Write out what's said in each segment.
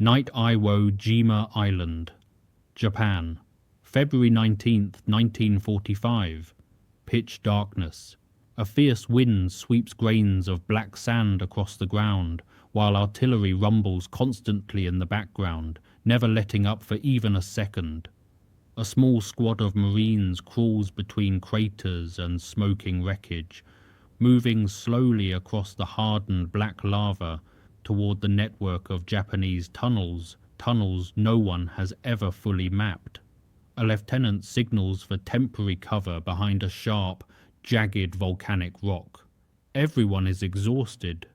Night Iwo Jima Island, Japan, February 19th, 1945. Pitch darkness. A fierce wind sweeps grains of black sand across the ground, while artillery rumbles constantly in the background, never letting up for even a second. A small squad of Marines crawls between craters and smoking wreckage, moving slowly across the hardened black lava toward the network of Japanese tunnels no one has ever fully mapped. A lieutenant signals for temporary cover behind a sharp, jagged volcanic rock. Everyone is exhausted.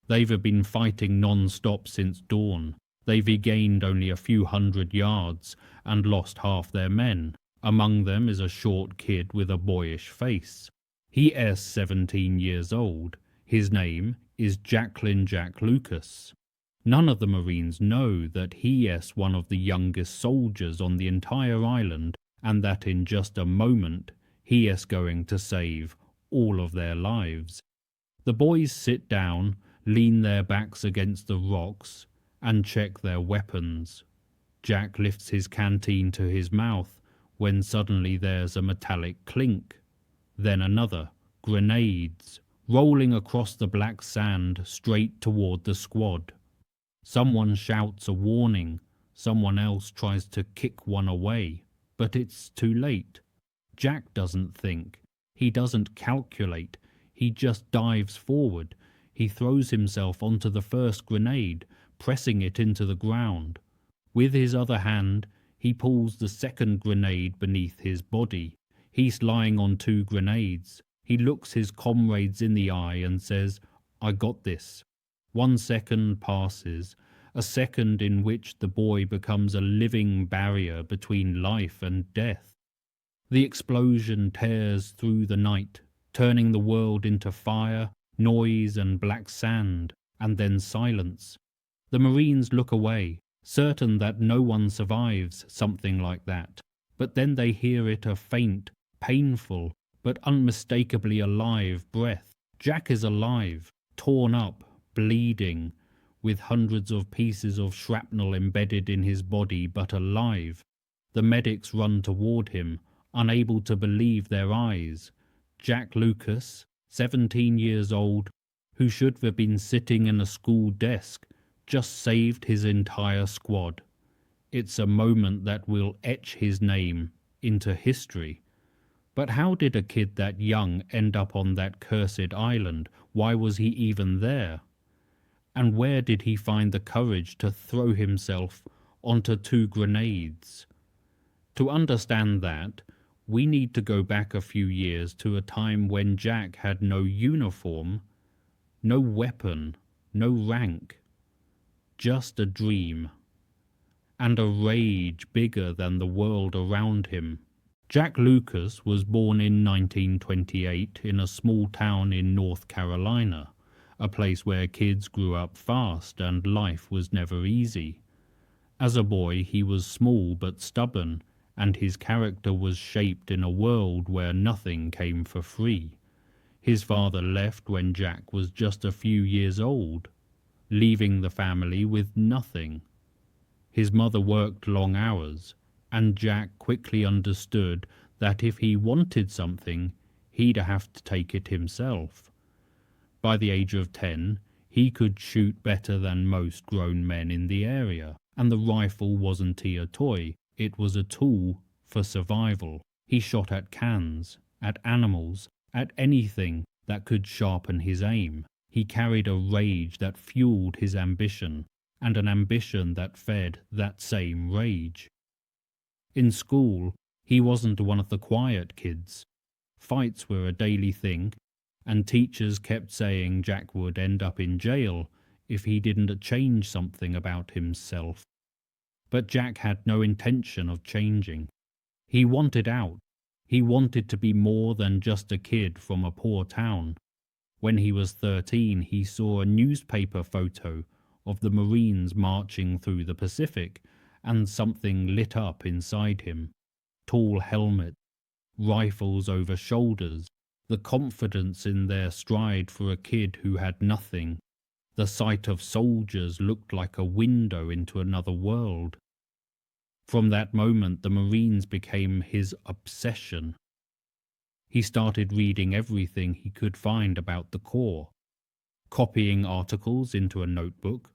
They've been fighting non-stop since dawn. They've gained only a few hundred yards and lost half their men. Among them is a short kid with a boyish face. He is 17 years old. His name is Jack Lucas. None of the Marines know that he is one of the youngest soldiers on the entire island, and that in just a moment he is going to save all of their lives. The boys sit down, lean their backs against the rocks, and check their weapons. Jack lifts his canteen to his mouth when suddenly there's a metallic clink. Then another. Grenades, rolling across the black sand straight toward the squad. Someone shouts a warning. Someone else tries to kick one away, but it's too late. Jack doesn't think. He doesn't calculate. He just dives forward. He throws himself onto the first grenade, pressing it into the ground. With his other hand, he pulls the second grenade beneath his body. He's lying on 2 grenades. He looks his comrades in the eye and says, "I got this." 1 second passes, a second in which the boy becomes a living barrier between life and death. The explosion tears through the night, turning the world into fire, noise and black sand, and then silence. The Marines look away, certain that no one survives something like that. But then they hear it, a faint, painful, but unmistakably alive breath. Jack is alive, torn up, bleeding, with hundreds of pieces of shrapnel embedded in his body, but alive. The medics run toward him, unable to believe their eyes. Jack Lucas, 17 years old, who should have been sitting in a school desk, just saved his entire squad. It's a moment that will etch his name into history. But how did a kid that young end up on that cursed island? Why was he even there? And where did he find the courage to throw himself onto 2 grenades? To understand that, we need to go back a few years to a time when Jack had no uniform, no weapon, no rank, just a dream, and a rage bigger than the world around him. Jack Lucas was born in 1928 in a small town in North Carolina, a place where kids grew up fast and life was never easy. As a boy, he was small but stubborn, and his character was shaped in a world where nothing came for free. His father left when Jack was just a few years old, leaving the family with nothing. His mother worked long hours, and Jack quickly understood that if he wanted something, he'd have to take it himself. By the age of 10, he could shoot better than most grown men in the area, and the rifle wasn't a toy, it was a tool for survival. He shot at cans, at animals, at anything that could sharpen his aim. He carried a rage that fueled his ambition, and an ambition that fed that same rage. In school, he wasn't one of the quiet kids. Fights were a daily thing, and teachers kept saying Jack would end up in jail if he didn't change something about himself. But Jack had no intention of changing. He wanted out. He wanted to be more than just a kid from a poor town. When he was 13, he saw a newspaper photo of the Marines marching through the Pacific, and something lit up inside him. Tall helmet, rifles over shoulders, the confidence in their stride for a kid who had nothing. The sight of soldiers looked like a window into another world. From that moment, the Marines became his obsession. He started reading everything he could find about the Corps, copying articles into a notebook,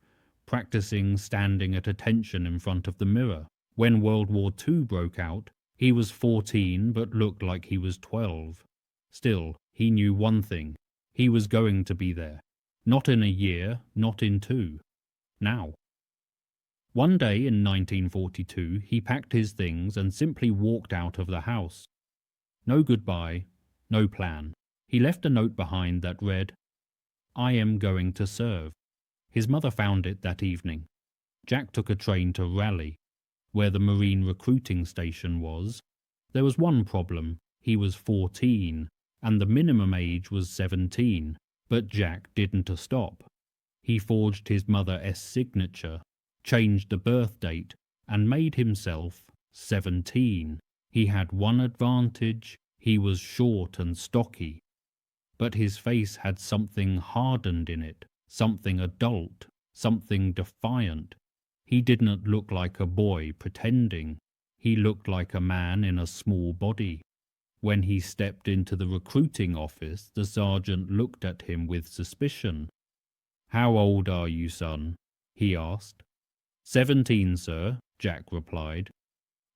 practicing standing at attention in front of the mirror. When World War II broke out, he was 14 but looked like he was 12. Still, he knew one thing: he was going to be there. Not in a year, not in two. Now. One day in 1942, he packed his things and simply walked out of the house. No goodbye, no plan. He left a note behind that read, "I am going to serve." His mother found it that evening. Jack took a train to Raleigh, where the Marine recruiting station was. There was one problem: he was 14, and the minimum age was 17. But Jack didn't stop. He forged his mother's signature, changed the birth date, and made himself 17. He had one advantage: he was short and stocky. But his face had something hardened in it, something adult, something defiant. He didn't look like a boy pretending. He looked like a man in a small body. When he stepped into the recruiting office, the sergeant looked at him with suspicion. "How old are you, son?" he asked. 17, sir," Jack replied.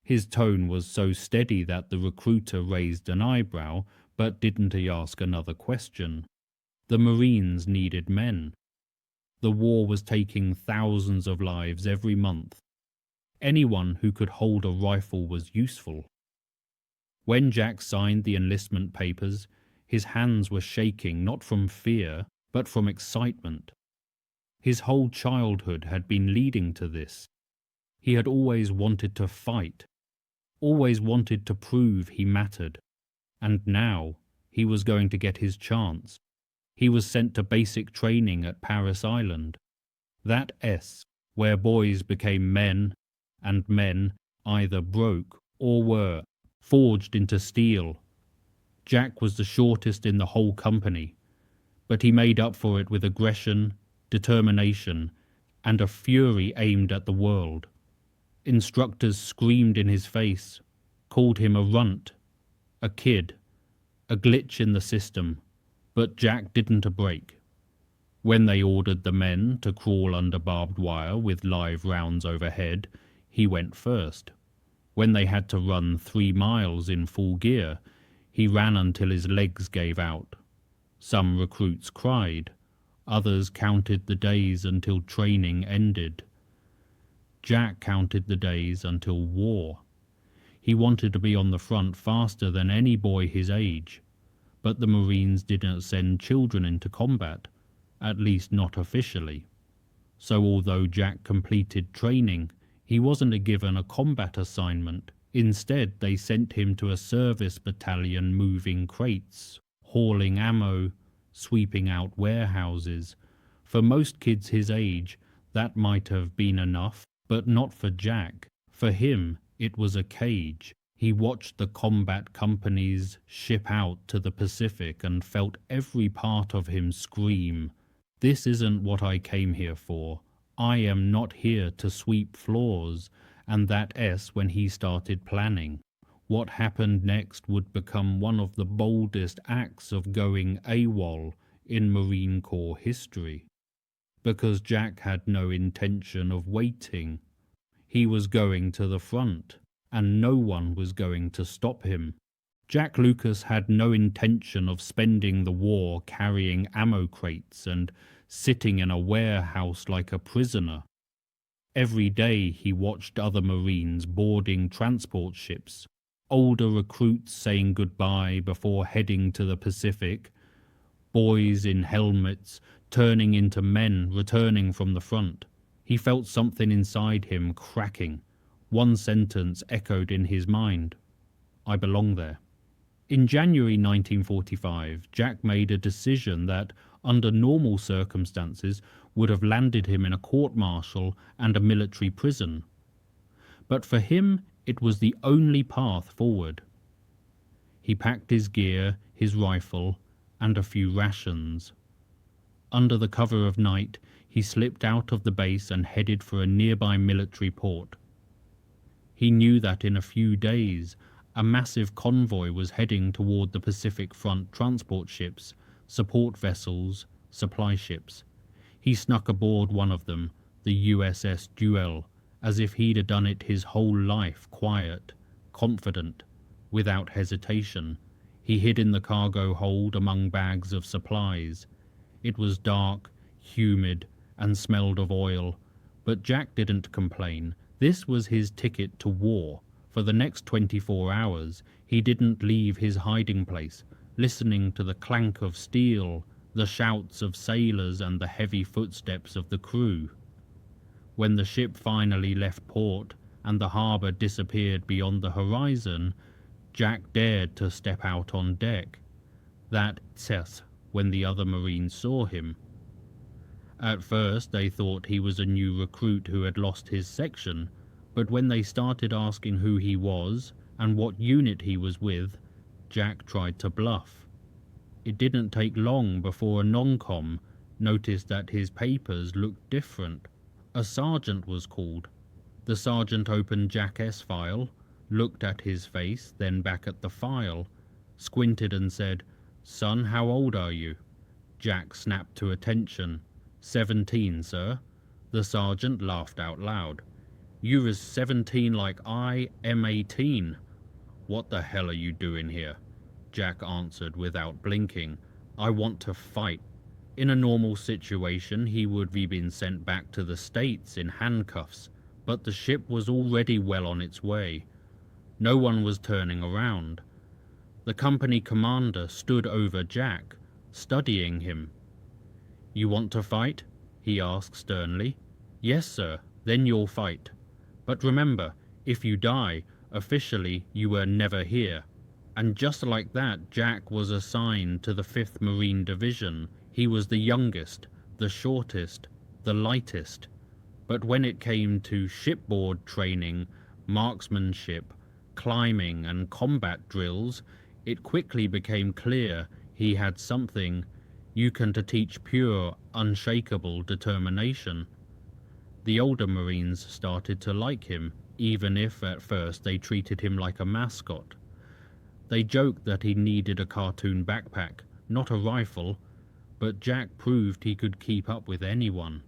His tone was so steady that the recruiter raised an eyebrow, but didn't he ask another question. The Marines needed men. The war was taking thousands of lives every month. Anyone who could hold a rifle was useful. When Jack signed the enlistment papers, his hands were shaking not from fear, but from excitement. His whole childhood had been leading to this. He had always wanted to fight, always wanted to prove he mattered. And now he was going to get his chance. He was sent to basic training at Paris Island. That where boys became men, and men either broke or were forged into steel. Jack was the shortest in the whole company, but he made up for it with aggression, determination, and a fury aimed at the world. Instructors screamed in his face, called him a runt, a kid, a glitch in the system, but Jack didn't break. When they ordered the men to crawl under barbed wire with live rounds overhead, he went first. When they had to run 3 miles in full gear, he ran until his legs gave out. Some recruits cried. Others counted the days until training ended. Jack counted the days until war. He wanted to be on the front faster than any boy his age, but the Marines didn't send children into combat, at least not officially. So although Jack completed training, he wasn't given a combat assignment. Instead, they sent him to a service battalion moving crates, hauling ammo, sweeping out warehouses. For most kids his age, that might have been enough, but not for Jack. For him, it was a cage. He watched the combat companies ship out to the Pacific and felt every part of him scream, "This isn't what I came here for. I am not here to sweep floors." And that when he started planning. What happened next would become one of the boldest acts of going AWOL in Marine Corps history. Because Jack had no intention of waiting. He was going to the front, and no one was going to stop him. Jack Lucas had no intention of spending the war carrying ammo crates and sitting in a warehouse like a prisoner. Every day he watched other Marines boarding transport ships, older recruits saying goodbye before heading to the Pacific, boys in helmets turning into men returning from the front. He felt something inside him cracking. One sentence echoed in his mind: "I belong there." In January 1945, Jack made a decision that, under normal circumstances, would have landed him in a court-martial and a military prison. But for him, it was the only path forward. He packed his gear, his rifle, and a few rations. Under the cover of night, he slipped out of the base and headed for a nearby military port. He knew that in a few days, a massive convoy was heading toward the Pacific Front transport ships, support vessels, supply ships. He snuck aboard one of them, the USS Duel, as if he'd done it his whole life, quiet, confident, without hesitation. He hid in the cargo hold among bags of supplies. It was dark, humid, and smelled of oil, but Jack didn't complain. This was his ticket to war. For the next 24 hours, he didn't leave his hiding place, listening to the clank of steel, the shouts of sailors, and the heavy footsteps of the crew. When the ship finally left port and the harbor disappeared beyond the horizon, Jack dared to step out on deck. That's when the other Marines saw him. At first they thought he was a new recruit who had lost his section, but when they started asking who he was and what unit he was with, Jack tried to bluff. It didn't take long before a non-com noticed that his papers looked different. A sergeant was called. The sergeant opened Jack's file, looked at his face, then back at the file, squinted and said, "Son, how old are you?" Jack snapped to attention. 17, sir." The sergeant laughed out loud. "You is 17 like I am 18. "What the hell are you doing here?" Jack answered without blinking. "I want to fight." In a normal situation, he would be been sent back to the States in handcuffs, but the ship was already well on its way. No one was turning around. The company commander stood over Jack, studying him. "You want to fight?" he asked sternly. "Yes, sir, then you'll fight. But remember, if you die, officially you were never here." And just like that, Jack was assigned to the 5th Marine Division. He was the youngest, the shortest, the lightest. But when it came to shipboard training, marksmanship, climbing, and combat drills, it quickly became clear he had something you can to teach pure, unshakable determination. The older Marines started to like him, even if at first they treated him like a mascot. They joked that he needed a cartoon backpack, not a rifle, but Jack proved he could keep up with anyone.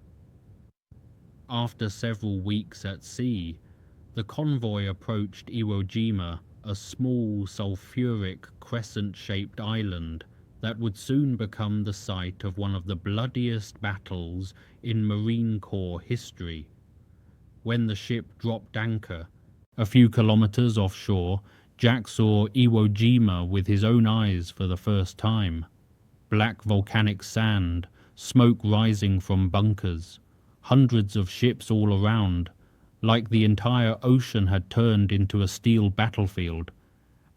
After several weeks at sea, the convoy approached Iwo Jima, a small, sulfuric, crescent-shaped island that would soon become the site of one of the bloodiest battles in Marine Corps history. When the ship dropped anchor, a few kilometers offshore, Jack saw Iwo Jima with his own eyes for the first time. Black volcanic sand, smoke rising from bunkers, hundreds of ships all around, like the entire ocean had turned into a steel battlefield,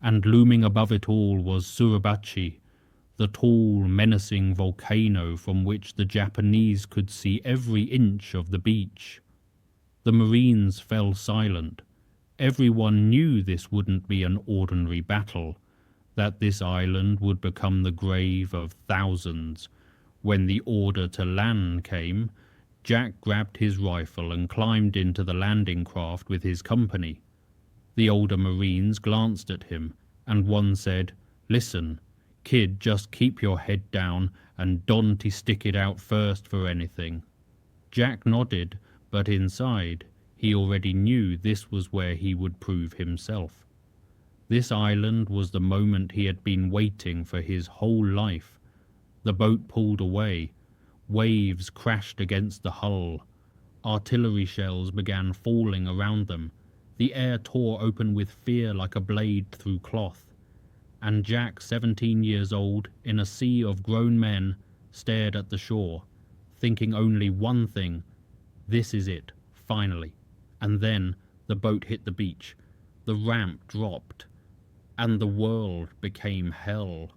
and looming above it all was Suribachi, the tall, menacing volcano from which the Japanese could see every inch of the beach. The Marines fell silent. Everyone knew this wouldn't be an ordinary battle, that this island would become the grave of thousands. When the order to land came, Jack grabbed his rifle and climbed into the landing craft with his company. The older Marines glanced at him, and one said, "Listen, kid, just keep your head down and don't stick it out first for anything." Jack nodded, but inside, he already knew this was where he would prove himself. This island was the moment he had been waiting for his whole life. The boat pulled away. Waves crashed against the hull. Artillery shells began falling around them. The air tore open with fear like a blade through cloth. And Jack, 17 years old, in a sea of grown men, stared at the shore, thinking only one thing: this is it, finally. And then the boat hit the beach. The ramp dropped, and the world became hell.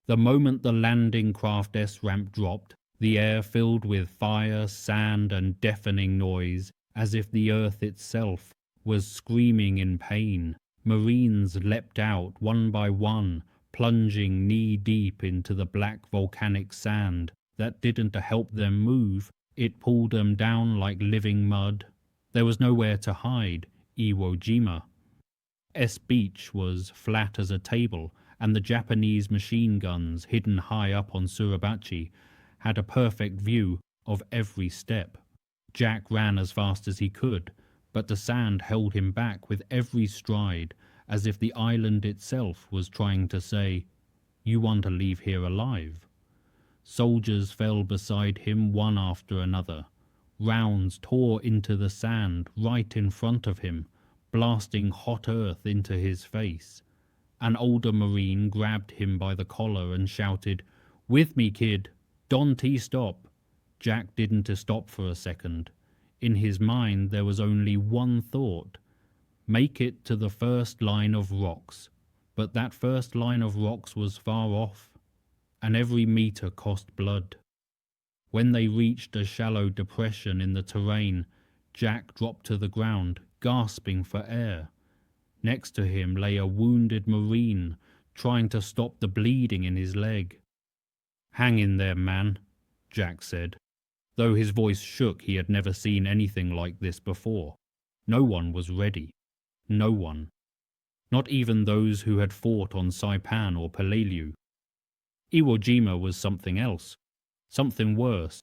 The moment the landing craft's ramp dropped, the air filled with fire, sand, and deafening noise, as if the earth itself was screaming in pain. Marines leapt out one by one, plunging knee-deep into the black volcanic sand. That didn't help them move, it pulled them down like living mud. There was nowhere to hide, Iwo Jima. Beach was flat as a table, and the Japanese machine guns hidden high up on Suribachi had a perfect view of every step. Jack ran as fast as he could, but the sand held him back with every stride, as if the island itself was trying to say, "You want to leave here alive." Soldiers fell beside him one after another. Rounds tore into the sand right in front of him, blasting hot earth into his face. An older Marine grabbed him by the collar and shouted, "With me, kid! Don't stop!" Jack didn't stop for a second. In his mind there was only one thought: make it to the first line of rocks. But that first line of rocks was far off, and every meter cost blood. When they reached a shallow depression in the terrain, Jack dropped to the ground, gasping for air. Next to him lay a wounded Marine, trying to stop the bleeding in his leg. "Hang in there, man," Jack said. Though his voice shook, he had never seen anything like this before. No one was ready. No one. Not even those who had fought on Saipan or Peleliu. Iwo Jima was something else. Something worse.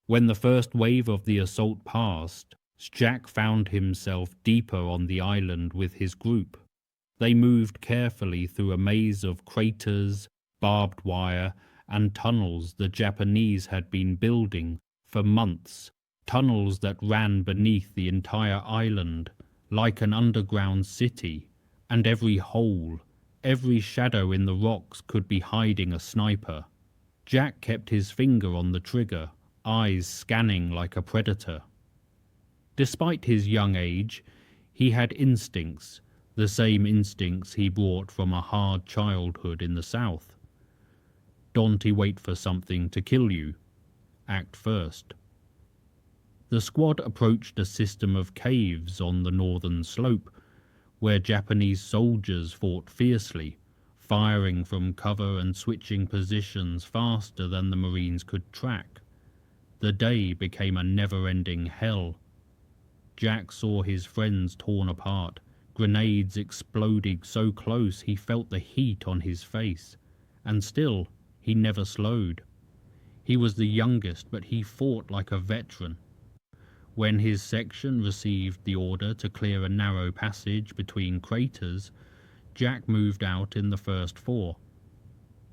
When the first wave of the assault passed, Jack found himself deeper on the island with his group. They moved carefully through a maze of craters, barbed wire, and tunnels the Japanese had been building for months, tunnels that ran beneath the entire island, like an underground city, and every hole, every shadow in the rocks could be hiding a sniper. Jack kept his finger on the trigger, eyes scanning like a predator. Despite his young age, he had instincts, the same instincts he brought from a hard childhood in the South. Don't wait for something to kill you. Act first. The squad approached a system of caves on the northern slope, where Japanese soldiers fought fiercely, firing from cover and switching positions faster than the Marines could track. The day became a never-ending hell. Jack saw his friends torn apart, grenades exploding so close he felt the heat on his face, and still he never slowed. He was the youngest, but he fought like a veteran. When his section received the order to clear a narrow passage between craters, Jack moved out in the first four.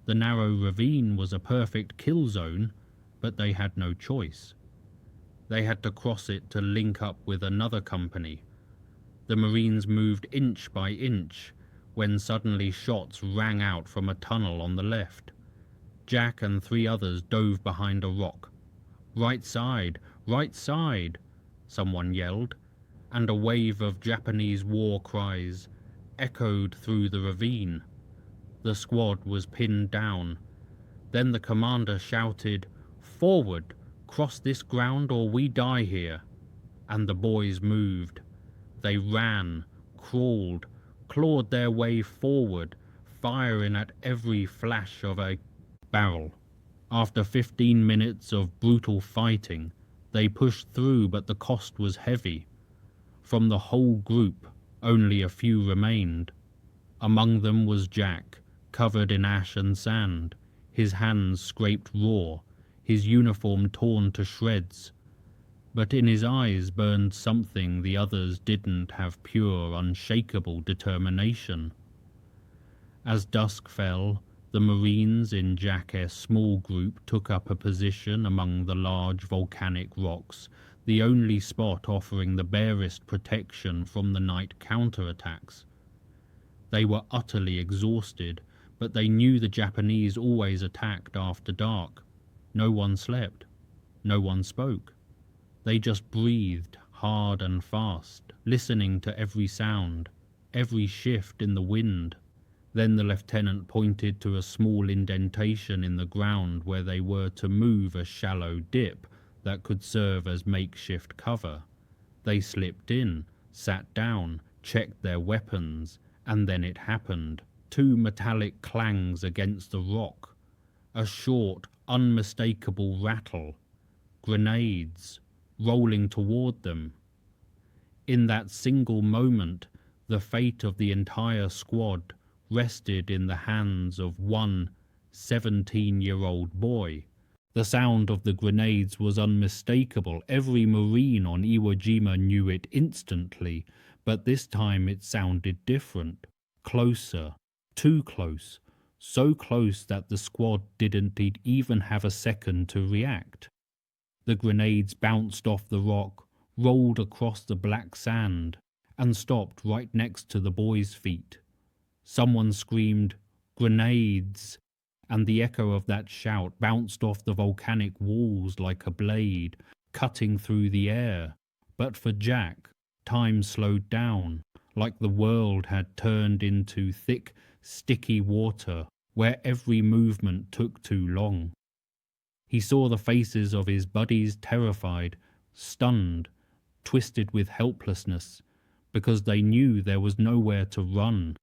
The narrow ravine was a perfect kill zone, but they had no choice. They had to cross it to link up with another company. The Marines moved inch by inch when suddenly shots rang out from a tunnel on the left. Jack and three others dove behind a rock. "Right side! Right side!" someone yelled, and a wave of Japanese war cries echoed through the ravine. The squad was pinned down. Then the commander shouted, "Forward! Cross this ground or we die here." And the boys moved. They ran, crawled, clawed their way forward, firing at every flash of a barrel. After 15 minutes of brutal fighting, they pushed through, but the cost was heavy. From the whole group, only a few remained. Among them was Jack, covered in ash and sand, his hands scraped raw, his uniform torn to shreds. But in his eyes burned something the others didn't have: pure, unshakable determination. As dusk fell, the Marines in Jack's small group took up a position among the large volcanic rocks, the only spot offering the barest protection from the night counterattacks. They were utterly exhausted, but they knew the Japanese always attacked after dark. No one slept. No one spoke. They just breathed hard and fast, listening to every sound, every shift in the wind. Then the lieutenant pointed to a small indentation in the ground where they were to move a shallow dip that could serve as makeshift cover. They slipped in, sat down, checked their weapons, and then it happened. Two metallic clangs against the rock. A short, unmistakable rattle, grenades rolling toward them. In that single moment, the fate of the entire squad rested in the hands of one 17-year-old boy. The sound of the grenades was unmistakable. Every Marine on Iwo Jima knew it instantly, but this time it sounded different. Closer, too close, so close that the squad didn't even have a second to react. The grenades bounced off the rock, rolled across the black sand, and stopped right next to the boy's feet. Someone screamed, "Grenades!" and the echo of that shout bounced off the volcanic walls like a blade, cutting through the air. But for Jack, time slowed down, like the world had turned into thick, sticky water, where every movement took too long. He saw the faces of his buddies terrified, stunned, twisted with helplessness, because they knew there was nowhere to run.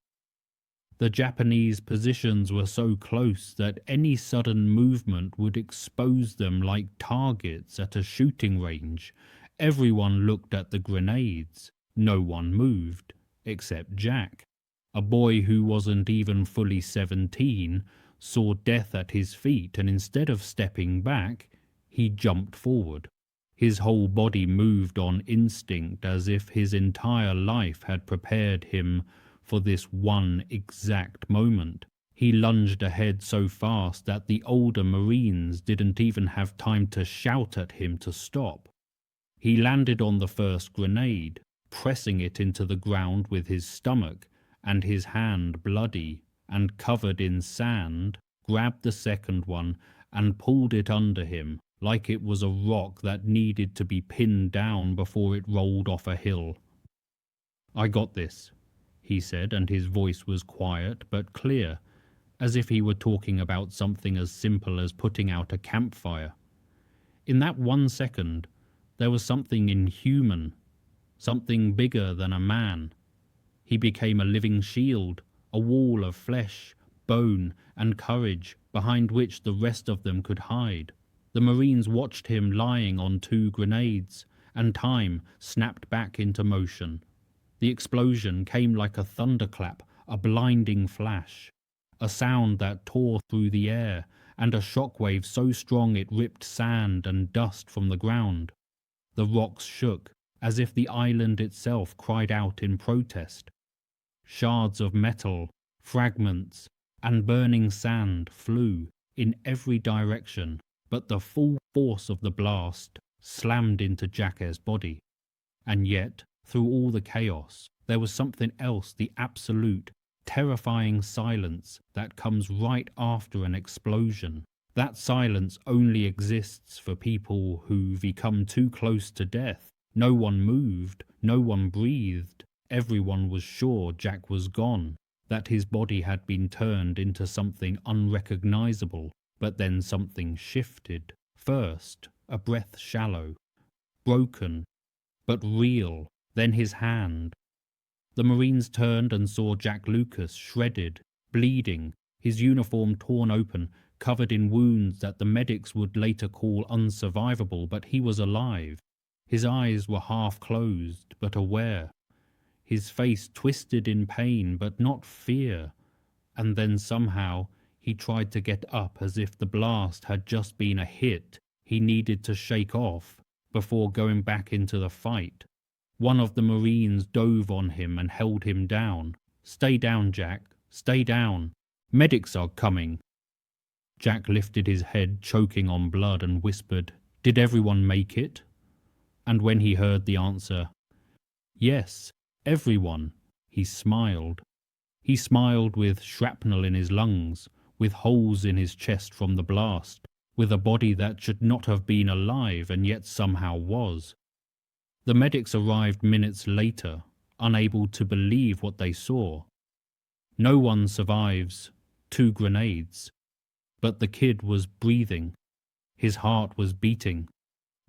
The Japanese positions were so close that any sudden movement would expose them like targets at a shooting range. Everyone looked at the grenades. No one moved, except Jack. A boy who wasn't even fully 17 saw death at his feet, and instead of stepping back, he jumped forward. His whole body moved on instinct, as if his entire life had prepared him for this one exact moment. He lunged ahead so fast that the older Marines didn't even have time to shout at him to stop. He landed on the first grenade, pressing it into the ground with his stomach, and his hand bloody and covered in sand, grabbed the second one and pulled it under him like it was a rock that needed to be pinned down before it rolled off a hill. "I got this," he said, and his voice was quiet but clear, as if he were talking about something as simple as putting out a campfire. In that 1 second, there was something inhuman, something bigger than a man. He became a living shield, a wall of flesh, bone, and courage behind which the rest of them could hide. The Marines watched him lying on 2 grenades, and time snapped back into motion. The explosion came like a thunderclap, a blinding flash, a sound that tore through the air, and a shockwave so strong it ripped sand and dust from the ground. The rocks shook, as if the island itself cried out in protest. Shards of metal, fragments, and burning sand flew in every direction, but the full force of the blast slammed into Jack's body. And yet, through all the chaos, there was something else, the absolute, terrifying silence that comes right after an explosion. That silence only exists for people who've become too close to death. No one moved, no one breathed. Everyone was sure Jack was gone, that his body had been turned into something unrecognizable. But then something shifted. First, a breath shallow, broken, but real. Then his hand. The Marines turned and saw Jack Lucas shredded, bleeding, his uniform torn open, covered in wounds that the medics would later call unsurvivable, but he was alive. His eyes were half closed, but aware. His face twisted in pain, but not fear. And then somehow, he tried to get up as if the blast had just been a hit he needed to shake off before going back into the fight. One of the Marines dove on him and held him down. "Stay down, Jack. Stay down. Medics are coming." Jack lifted his head, choking on blood, and whispered, "Did everyone make it?" And when he heard the answer, "Yes, everyone," he smiled. He smiled with shrapnel in his lungs, with holes in his chest from the blast, with a body that should not have been alive and yet somehow was. The medics arrived minutes later, unable to believe what they saw. No one survives 2 grenades, but the kid was breathing. His heart was beating,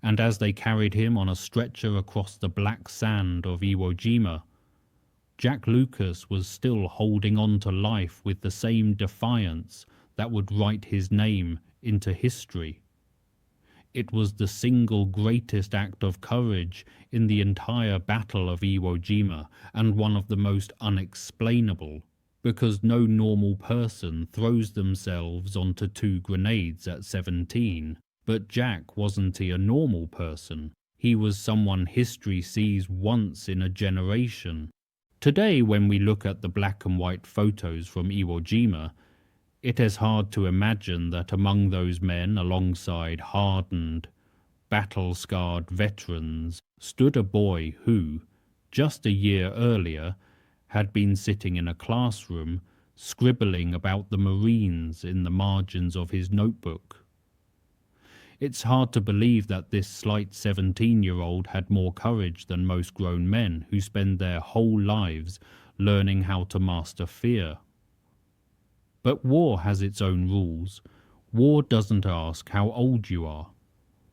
and as they carried him on a stretcher across the black sand of Iwo Jima, Jack Lucas was still holding on to life with the same defiance that would write his name into history. It was the single greatest act of courage in the entire Battle of Iwo Jima, and one of the most unexplainable, because no normal person throws themselves onto 2 grenades at 17. But Jack wasn't a normal person. He was someone history sees once in a generation. Today, when we look at the black and white photos from Iwo Jima, it is hard to imagine that among those men, alongside hardened, battle-scarred veterans, stood a boy who, just a year earlier, had been sitting in a classroom scribbling about the Marines in the margins of his notebook. It's hard to believe that this slight 17-year-old had more courage than most grown men who spend their whole lives learning how to master fear. But war has its own rules. War doesn't ask how old you are.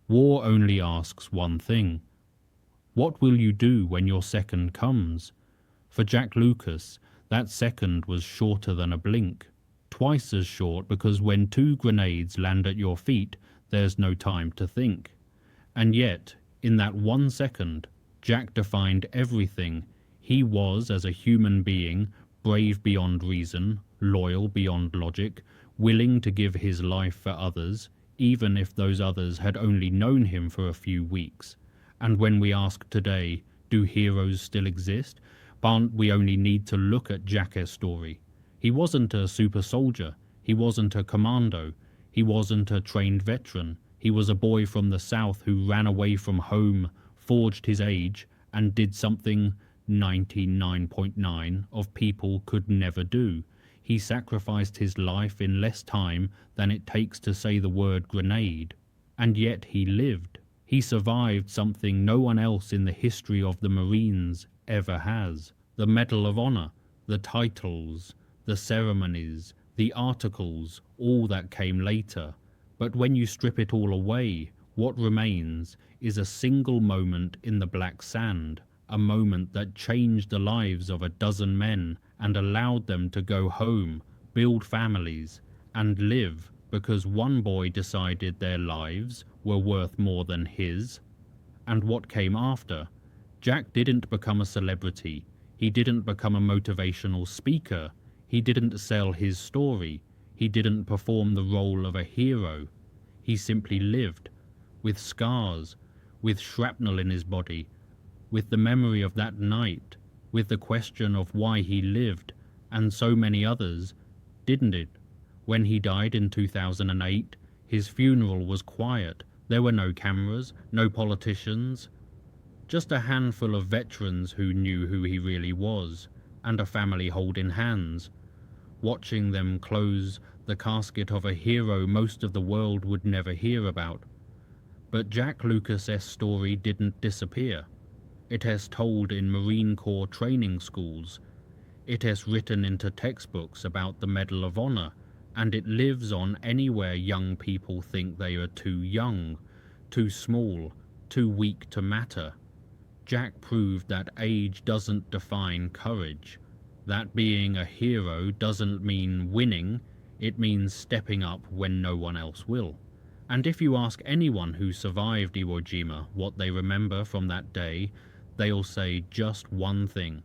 War only asks one thing. What will you do when your second comes? For Jack Lucas, that second was shorter than a blink. Twice as short, because when 2 grenades land at your feet, there's no time to think. And yet, in that 1 second, Jack defined everything. He was, as a human being, brave beyond reason, loyal beyond logic, willing to give his life for others, even if those others had only known him for a few weeks. And when we ask today, do heroes still exist? But we only need to look at Jack's story. He wasn't a super soldier. He wasn't a commando. He wasn't a trained veteran. He was a boy from the South who ran away from home, forged his age, and did something 99.9% of people could never do. He sacrificed his life in less time than it takes to say the word grenade. And yet he lived. He survived something no one else in the history of the Marines ever has. The Medal of Honor, the titles, the ceremonies, the articles, all that came later. But when you strip it all away, what remains is a single moment in the black sand, a moment that changed the lives of a dozen men and allowed them to go home, build families, and live because one boy decided their lives were worth more than his. And what came after? Jack didn't become a celebrity. He didn't become a motivational speaker. He didn't sell his story. He didn't perform the role of a hero. He simply lived, with scars, with shrapnel in his body, with the memory of that night, with the question of why he lived, and so many others, didn't it? When he died in 2008, his funeral was quiet. There were no cameras, no politicians, just a handful of veterans who knew who he really was, and a family holding hands, watching them close the casket of a hero most of the world would never hear about. But Jack Lucas's story didn't disappear. It has told in Marine Corps training schools. It has written into textbooks about the Medal of Honor, and it lives on anywhere young people think they are too young, too small, too weak to matter. Jack proved that age doesn't define courage. That being a hero doesn't mean winning, it means stepping up when no one else will. And if you ask anyone who survived Iwo Jima what they remember from that day, they'll say just one thing.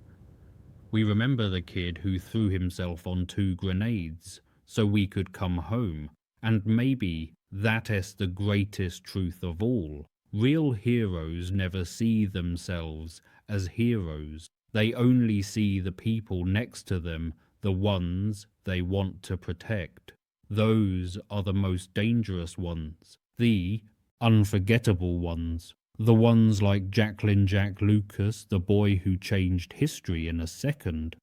We remember the kid who threw himself on 2 grenades so we could come home. And maybe that is the greatest truth of all. Real heroes never see themselves as heroes. They only see the people next to them, the ones they want to protect. Those are the most dangerous ones, the unforgettable ones. The ones like Jack Lucas, the boy who changed history in a second.